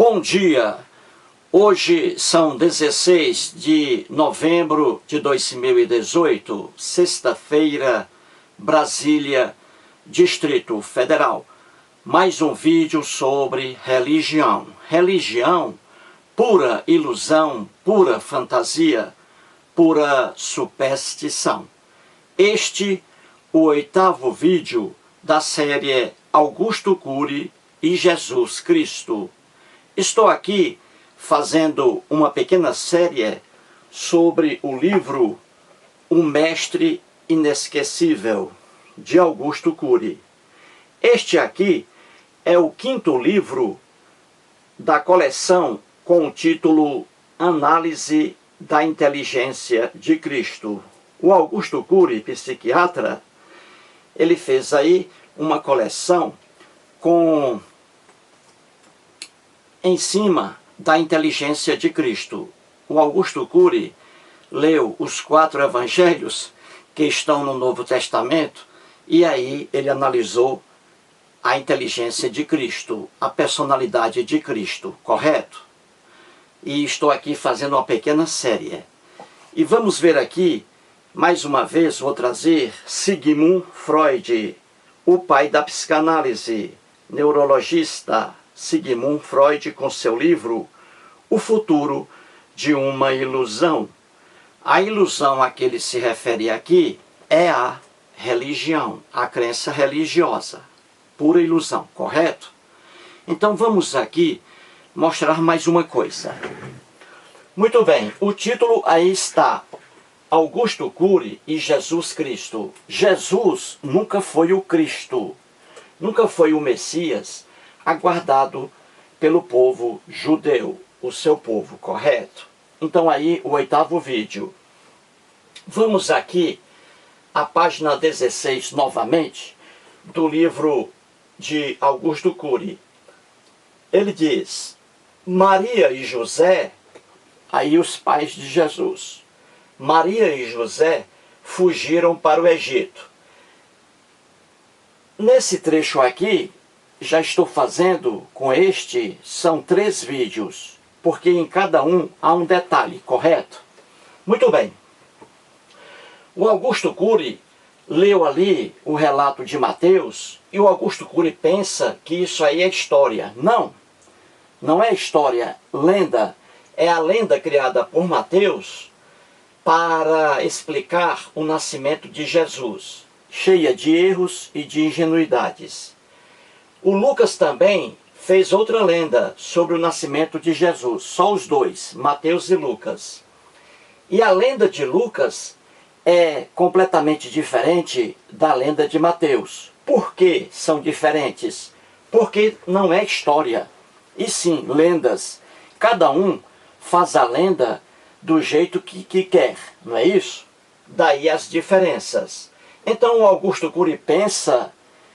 Bom dia! Hoje são 16 de novembro de 2018, sexta-feira, Brasília, Distrito Federal. Mais um vídeo sobre religião. Religião, pura ilusão, pura fantasia, pura superstição. Este, o 8º vídeo da série Augusto Cury e Jesus Cristo. Estou aqui fazendo uma pequena série sobre o livro O Mestre Inesquecível, de Augusto Cury. Este aqui é o 5º livro da coleção com o título Análise da Inteligência de Cristo. O Augusto Cury, psiquiatra, ele fez aí uma coleção em cima da inteligência de Cristo. O Augusto Cury leu os 4 evangelhos que estão no Novo Testamento e aí ele analisou a inteligência de Cristo, a personalidade de Cristo, correto? E estou aqui fazendo uma pequena série. E vamos ver aqui, mais uma vez, vou trazer Sigmund Freud, o pai da psicanálise, neurologista Sigmund Freud, com seu livro O Futuro de uma Ilusão. A ilusão a que ele se refere aqui é a religião, a crença religiosa. Pura ilusão, correto? Então vamos aqui mostrar mais uma coisa. Muito bem, o título aí está: Augusto Cury e Jesus Cristo. Jesus nunca foi o Cristo, nunca foi o Messias aguardado pelo povo judeu, o seu povo, correto? Então aí o 8º vídeo. Vamos aqui à página 16 novamente do livro de Augusto Cury. Ele diz: Maria e José, aí os pais de Jesus, Maria e José fugiram para o Egito. Nesse trecho aqui, já estou fazendo com este, são 3 vídeos, porque em cada um há um detalhe, correto? Muito bem. O Augusto Cury leu ali o relato de Mateus e o Augusto Cury pensa que isso aí é história. Não, não é história, lenda. É a lenda criada por Mateus para explicar o nascimento de Jesus, cheia de erros e de ingenuidades. O Lucas também fez outra lenda sobre o nascimento de Jesus, só os dois, Mateus e Lucas. E a lenda de Lucas é completamente diferente da lenda de Mateus. Por que são diferentes? Porque não é história, e sim lendas. Cada um faz a lenda do jeito que quer, não é isso? Daí as diferenças. Então o Augusto Cury pensa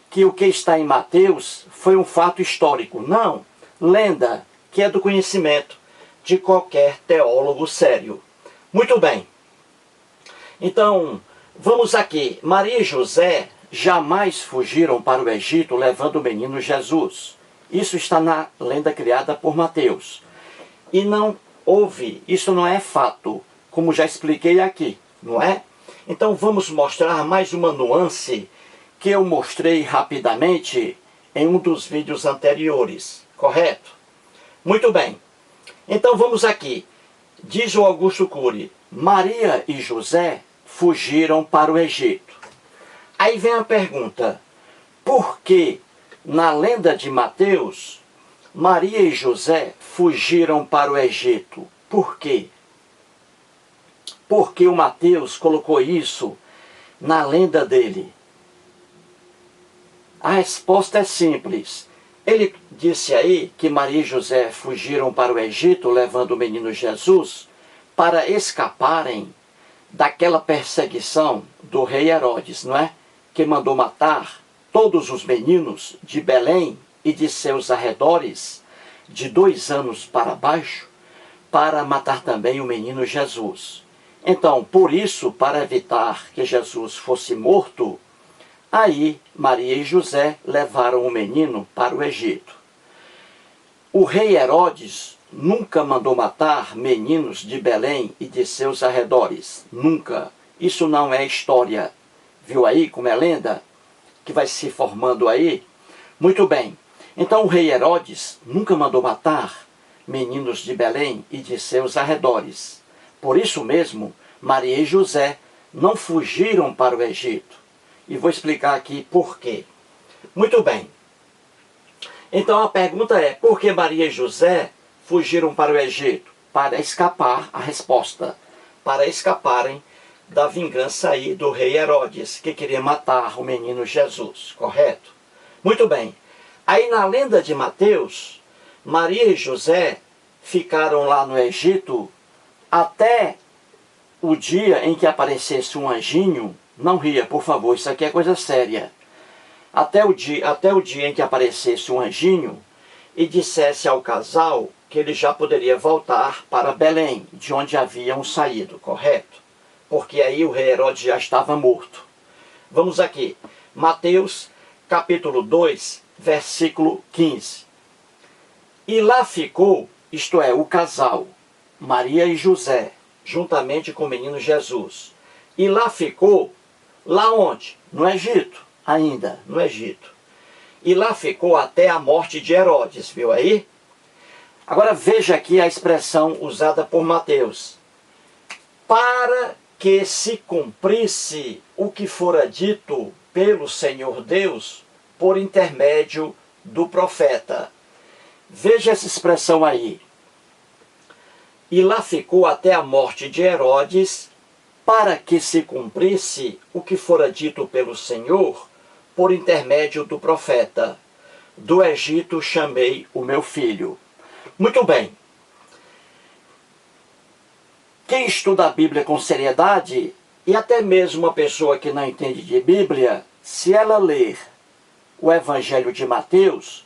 que o que está em Mateus foi um fato histórico. Não, lenda, que é do conhecimento de qualquer teólogo sério. Muito bem. Então, vamos aqui. Maria e José jamais fugiram para o Egito levando o menino Jesus. Isso está na lenda criada por Mateus. E não houve, isso não é fato, como já expliquei aqui, não é? Então vamos mostrar mais uma nuance que eu mostrei rapidamente em um dos vídeos anteriores, correto? Muito bem. Então vamos aqui. Diz o Augusto Cury: Maria e José fugiram para o Egito. Aí vem a pergunta: por que na lenda de Mateus, Maria e José fugiram para o Egito? Por quê? Por que o Mateus colocou isso na lenda dele? A resposta é simples. Ele disse aí que Maria e José fugiram para o Egito levando o menino Jesus para escaparem daquela perseguição do rei Herodes, não é? Que mandou matar todos os meninos de Belém e de seus arredores de 2 anos para baixo, para matar também o menino Jesus. Então, por isso, para evitar que Jesus fosse morto, aí Maria e José levaram o menino para o Egito. O rei Herodes nunca mandou matar meninos de Belém e de seus arredores. Nunca. Isso não é história. Viu aí como é lenda? Que vai se formando aí? Muito bem. Então o rei Herodes nunca mandou matar meninos de Belém e de seus arredores. Por isso mesmo, Maria e José não fugiram para o Egito. E vou explicar aqui por quê. Muito bem. Então a pergunta é, por que Maria e José fugiram para o Egito? Para escapar, a resposta, para escaparem da vingança aí do rei Herodes, que queria matar o menino Jesus, correto? Muito bem. Aí na lenda de Mateus, Maria e José ficaram lá no Egito até o dia em que aparecesse um anjinho. Não ria, por favor, isso aqui é coisa séria. Até o dia em que aparecesse um anjinho e dissesse ao casal que ele já poderia voltar para Belém, de onde haviam saído, correto? Porque aí o rei Herodes já estava morto. Vamos aqui, Mateus capítulo 2, versículo 15. E lá ficou, isto é, o casal, Maria e José, juntamente com o menino Jesus. E lá ficou, lá onde? No Egito. Ainda no Egito. E lá ficou até a morte de Herodes, viu aí? Agora veja aqui a expressão usada por Mateus. Para que se cumprisse o que fora dito pelo Senhor Deus por intermédio do profeta. Veja essa expressão aí. E lá ficou até a morte de Herodes, para que se cumprisse o que fora dito pelo Senhor por intermédio do profeta. Do Egito chamei o meu filho. Muito bem. Quem estuda a Bíblia com seriedade, e até mesmo uma pessoa que não entende de Bíblia, se ela ler o Evangelho de Mateus,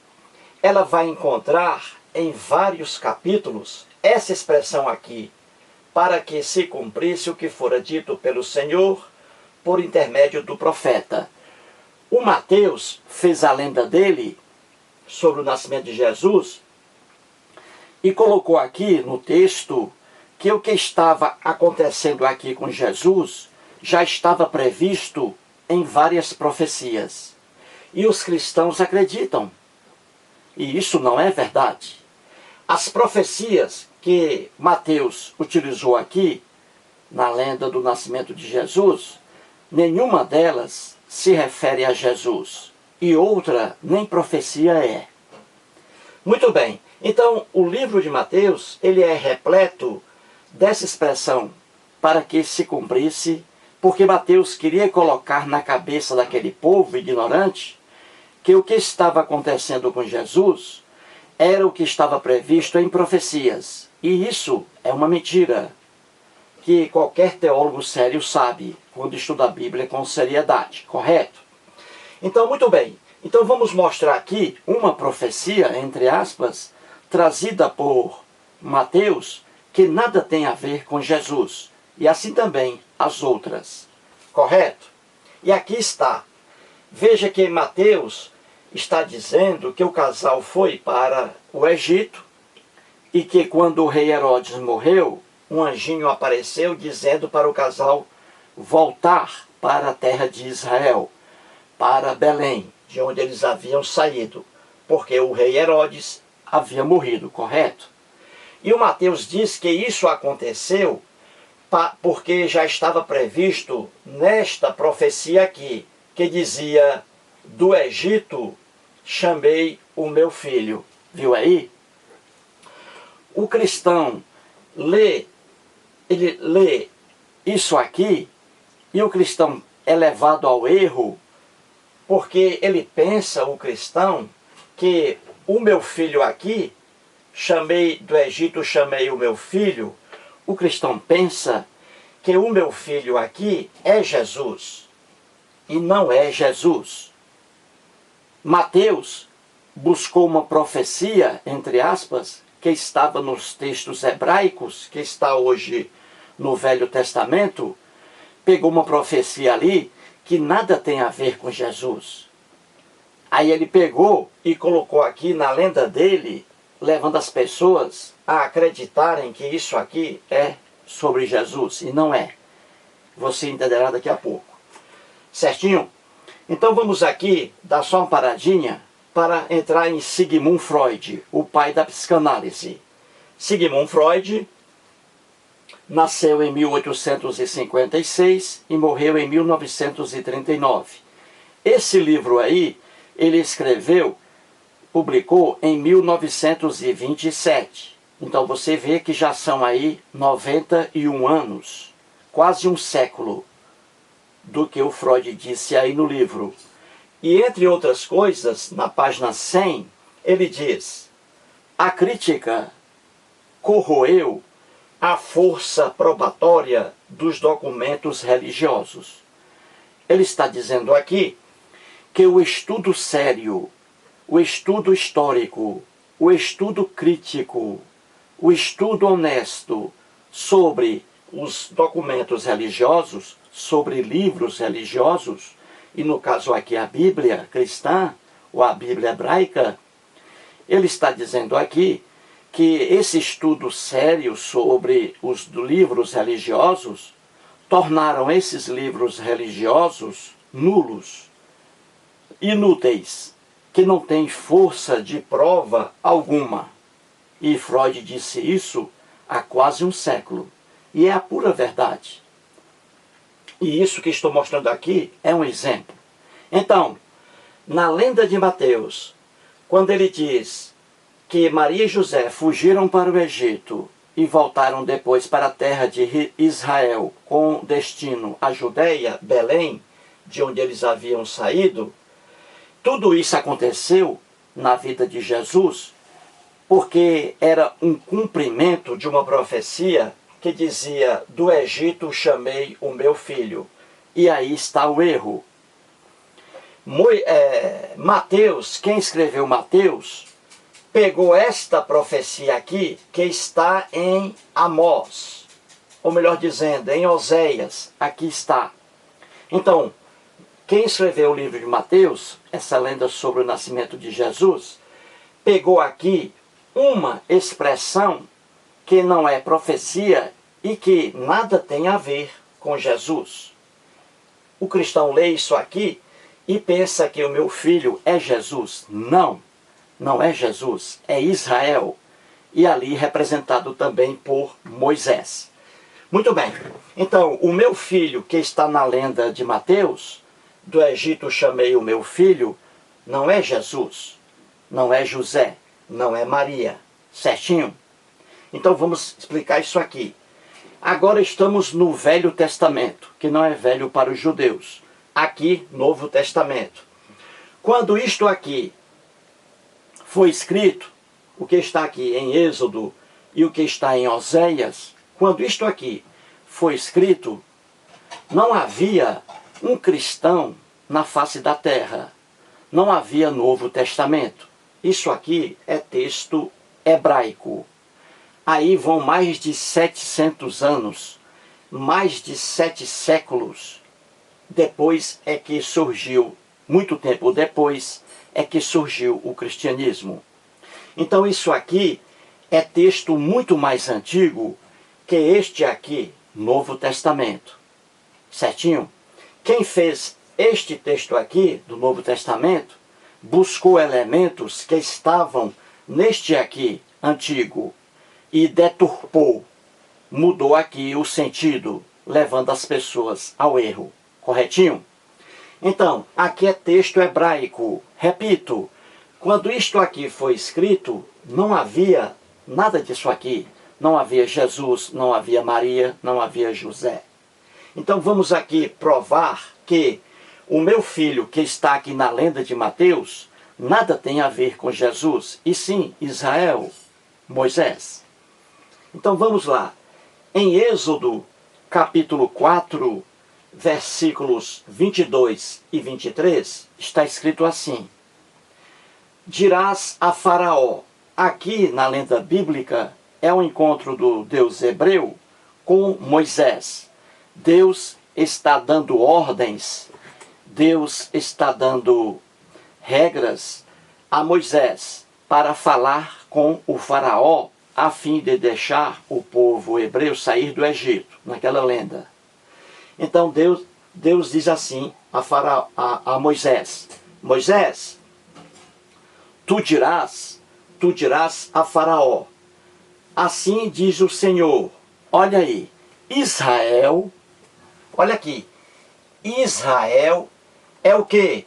ela vai encontrar em vários capítulos essa expressão aqui, para que se cumprisse o que fora dito pelo Senhor por intermédio do profeta. O Mateus fez a lenda dele sobre o nascimento de Jesus e colocou aqui no texto que o que estava acontecendo aqui com Jesus já estava previsto em várias profecias. E os cristãos acreditam. E isso não é verdade. As profecias que Mateus utilizou aqui, na lenda do nascimento de Jesus, nenhuma delas se refere a Jesus. E outra nem profecia é. Muito bem. Então, o livro de Mateus, ele é repleto dessa expressão, para que se cumprisse, porque Mateus queria colocar na cabeça daquele povo ignorante que o que estava acontecendo com Jesus era o que estava previsto em profecias. E isso é uma mentira, que qualquer teólogo sério sabe, quando estuda a Bíblia com seriedade, correto? Então, muito bem. Então vamos mostrar aqui uma profecia, entre aspas, trazida por Mateus, que nada tem a ver com Jesus. E assim também as outras. Correto? E aqui está. Veja que Mateus está dizendo que o casal foi para o Egito e que quando o rei Herodes morreu, um anjinho apareceu dizendo para o casal voltar para a terra de Israel, para Belém, de onde eles haviam saído, porque o rei Herodes havia morrido, correto? E o Mateus diz que isso aconteceu porque já estava previsto nesta profecia aqui, que dizia, do Egito chamei o meu filho. Viu aí? O cristão ele lê isso aqui, e o cristão é levado ao erro, porque ele pensa, o cristão, que o meu filho aqui, chamei do Egito, chamei o meu filho. O cristão pensa que o meu filho aqui é Jesus, e não é Jesus. Mateus buscou uma profecia, entre aspas, que estava nos textos hebraicos, que está hoje no Velho Testamento, pegou uma profecia ali que nada tem a ver com Jesus. Aí ele pegou e colocou aqui na lenda dele levando as pessoas a acreditarem que isso aqui é sobre Jesus, e não é. Você entenderá daqui a pouco. Certinho? Então vamos aqui dar só uma paradinha para entrar em Sigmund Freud, o pai da psicanálise. Sigmund Freud nasceu em 1856 e morreu em 1939. Esse livro aí, ele escreveu, publicou em 1927. Então você vê que já são aí 91 anos, quase um século, do que o Freud disse aí no livro. E entre outras coisas, na página 100, ele diz: a crítica corroeu a força probatória dos documentos religiosos. Ele está dizendo aqui que o estudo sério, o estudo histórico, o estudo crítico, o estudo honesto sobre os documentos religiosos, sobre livros religiosos, e no caso aqui a Bíblia cristã, ou a Bíblia hebraica, ele está dizendo aqui que esse estudo sério sobre os livros religiosos tornaram esses livros religiosos nulos, inúteis, que não têm força de prova alguma. E Freud disse isso há quase um século. E é a pura verdade. E isso que estou mostrando aqui é um exemplo. Então, na lenda de Mateus, quando ele diz que Maria e José fugiram para o Egito e voltaram depois para a terra de Israel com destino à Judeia, Belém, de onde eles haviam saído, tudo isso aconteceu na vida de Jesus porque era um cumprimento de uma profecia que dizia: do Egito chamei o meu filho. E aí está o erro. Mateus, quem escreveu Mateus, pegou esta profecia aqui, que está em Amós, ou melhor dizendo, em Oséias, aqui está. Então, quem escreveu o livro de Mateus, essa lenda sobre o nascimento de Jesus, pegou aqui uma expressão que não é profecia e que nada tem a ver com Jesus. O cristão lê isso aqui e pensa que o meu filho é Jesus. Não, não é Jesus, é Israel. E ali representado também por Moisés. Muito bem, então o meu filho que está na lenda de Mateus, do Egito chamei o meu filho, não é Jesus, não é José, não é Maria. Certinho? Então vamos explicar isso aqui. Agora estamos no Velho Testamento, que não é velho para os judeus. Aqui, Novo Testamento. Quando isto aqui foi escrito, o que está aqui em Êxodo e o que está em Oséias, quando isto aqui foi escrito, não havia um cristão na face da terra. Não havia Novo Testamento. Isso aqui é texto hebraico. Aí vão mais de 700 anos, mais de 7 séculos. Depois é que surgiu, muito tempo depois, é que surgiu o cristianismo. Então isso aqui é texto muito mais antigo que este aqui, Novo Testamento. Certinho? Quem fez este texto aqui, do Novo Testamento, buscou elementos que estavam neste aqui, antigo, e deturpou, mudou aqui o sentido, levando as pessoas ao erro. Corretinho? Então, aqui é texto hebraico. Repito, quando isto aqui foi escrito, não havia nada disso aqui. Não havia Jesus, não havia Maria, não havia José. Então vamos aqui provar que o meu filho que está aqui na lenda de Mateus, nada tem a ver com Jesus, e sim Israel, Moisés. Então vamos lá. Em Êxodo, capítulo 4, versículos 22 e 23, está escrito assim: dirás a Faraó. Aqui na lenda bíblica é o encontro do Deus hebreu com Moisés. Deus está dando ordens, Deus está dando regras a Moisés para falar com o faraó a fim de deixar o povo hebreu sair do Egito, naquela lenda. Então Deus diz assim a Moisés: Moisés, tu dirás a Faraó, assim diz o Senhor, olha aí, Israel, olha aqui, Israel é o quê?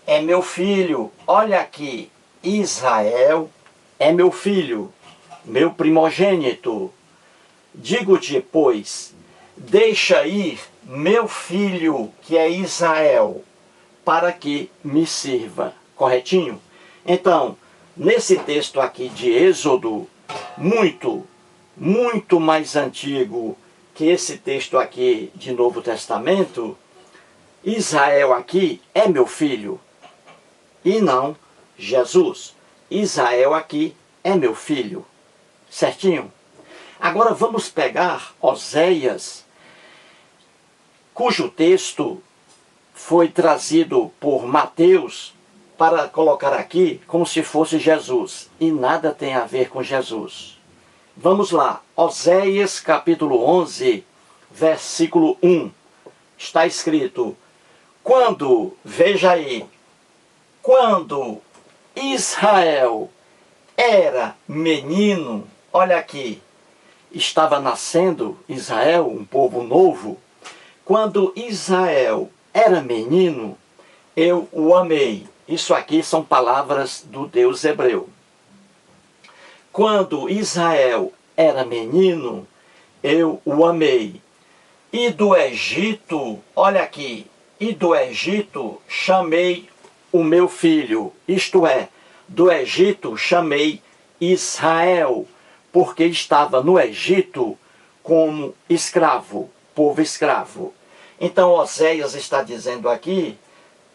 É meu filho. Olha aqui, Israel é meu filho, meu primogênito. Digo-te, pois, deixa ir meu filho, que é Israel, para que me sirva. Corretinho? Então, nesse texto aqui de Êxodo, muito mais antigo que esse texto aqui de Novo Testamento, Israel aqui é meu filho, e não Jesus. Israel aqui é meu filho. Certinho? Agora vamos pegar Oséias, cujo texto foi trazido por Mateus para colocar aqui como se fosse Jesus. E nada tem a ver com Jesus. Vamos lá. Oséias capítulo 11, versículo 1. Está escrito: veja aí, quando Israel era menino, olha aqui, estava nascendo Israel, um povo novo. Quando Israel era menino, eu o amei. Isso aqui são palavras do Deus hebreu. Quando Israel era menino, eu o amei. E do Egito, olha aqui, e do Egito chamei o meu filho, isto é, do Egito chamei Israel, porque estava no Egito como escravo, povo escravo. Então Oséias está dizendo aqui,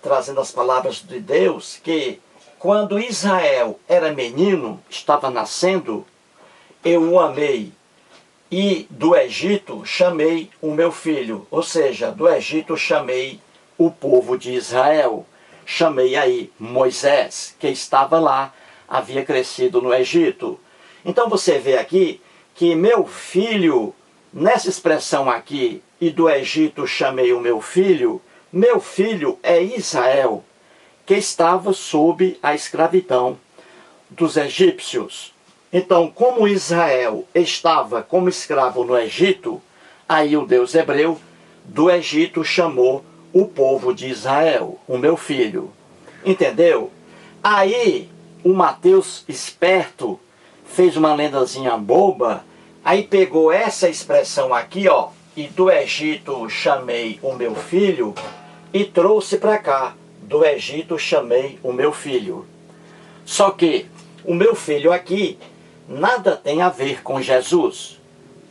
trazendo as palavras de Deus, que quando Israel era menino, estava nascendo, eu o amei. E do Egito chamei o meu filho, ou seja, do Egito chamei o povo de Israel. Chamei aí Moisés, que estava lá, havia crescido no Egito. Então você vê aqui que meu filho, nessa expressão aqui, e do Egito chamei o meu filho é Israel, que estava sob a escravidão dos egípcios. Então, como Israel estava como escravo no Egito, aí o Deus hebreu do Egito chamou o povo de Israel, o meu filho. Entendeu? Aí o Mateus esperto fez uma lendazinha boba, aí pegou essa expressão aqui, ó, e do Egito chamei o meu filho, e trouxe para cá, do Egito chamei o meu filho. Só que o meu filho aqui nada tem a ver com Jesus.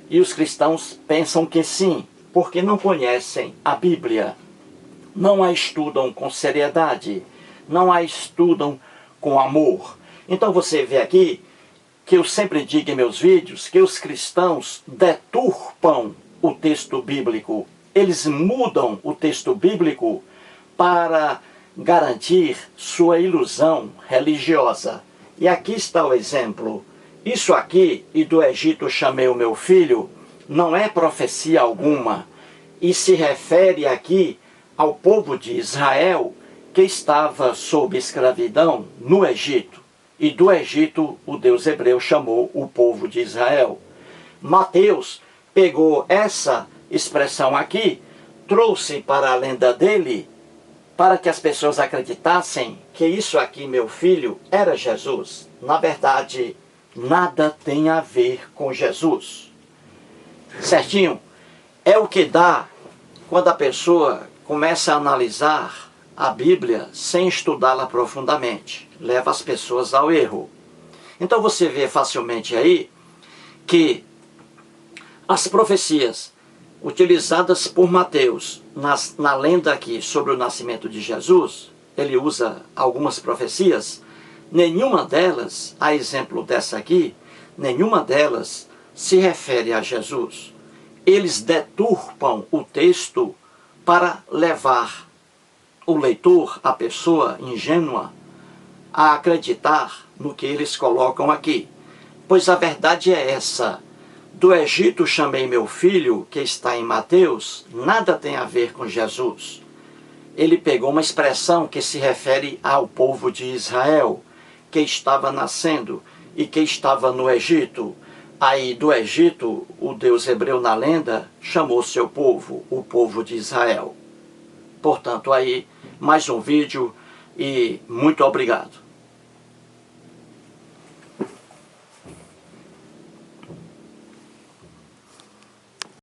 E os cristãos pensam que sim, porque não conhecem a Bíblia. Não a estudam com seriedade, não a estudam com amor. Então você vê aqui, que eu sempre digo em meus vídeos, que os cristãos deturpam o texto bíblico. Eles mudam o texto bíblico para garantir sua ilusão religiosa. E aqui está o exemplo. Isso aqui, e do Egito chamei o meu filho, não é profecia alguma, e se refere aqui ao povo de Israel, que estava sob escravidão no Egito. E do Egito o Deus hebreu chamou o povo de Israel. Mateus pegou essa expressão aqui, trouxe para a lenda dele, para que as pessoas acreditassem que isso aqui, meu filho, era Jesus. Na verdade, nada tem a ver com Jesus. Certinho? É o que dá quando a pessoa começa a analisar a Bíblia sem estudá-la profundamente. Leva as pessoas ao erro. Então você vê facilmente aí que as profecias utilizadas por Mateus na lenda aqui sobre o nascimento de Jesus, ele usa algumas profecias, nenhuma delas, a exemplo dessa aqui, nenhuma delas se refere a Jesus. Eles deturpam o texto para levar o leitor, a pessoa ingênua, a acreditar no que eles colocam aqui. Pois a verdade é essa: do Egito chamei meu filho, que está em Mateus, nada tem a ver com Jesus. Ele pegou uma expressão que se refere ao povo de Israel, que estava nascendo e que estava no Egito. Aí do Egito, o Deus hebreu na lenda chamou seu povo, o povo de Israel. Portanto, aí mais um vídeo e muito obrigado.